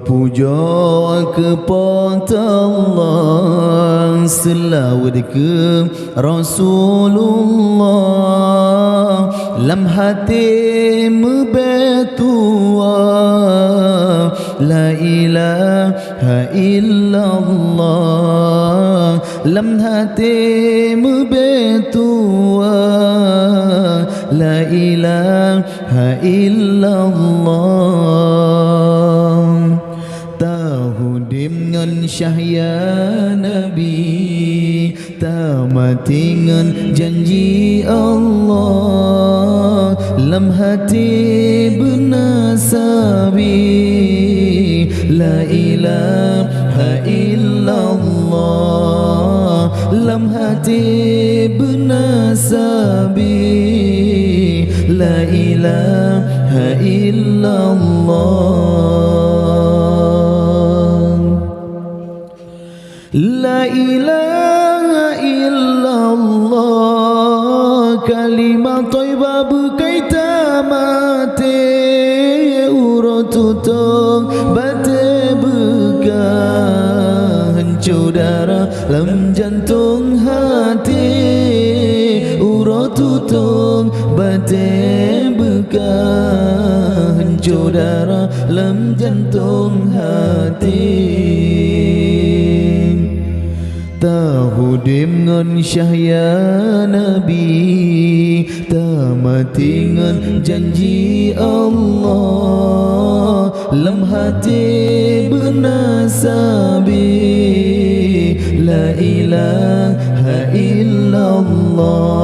Berpuja kepada Allah, selawat ke Rasulullah, lam hati mebetua la ilaha illallah, lam hati mebetua la ilaha illallah. Tahu dengan syahya Nabi, tamat dengan janji Allah, lam hati benasabi la ilaha illallah, lam hati benasabi la ilaha illallah. La ilaha illallah, kalimat thayyibah berkaitan mati urututong bate bekah hancur darah lam jantung hati urututong bate bekah hancur darah lam jantung hati. Tahu dengan syahya Nabi, tamat dengan janji Allah, lam hati benasabi la ilaha illallah,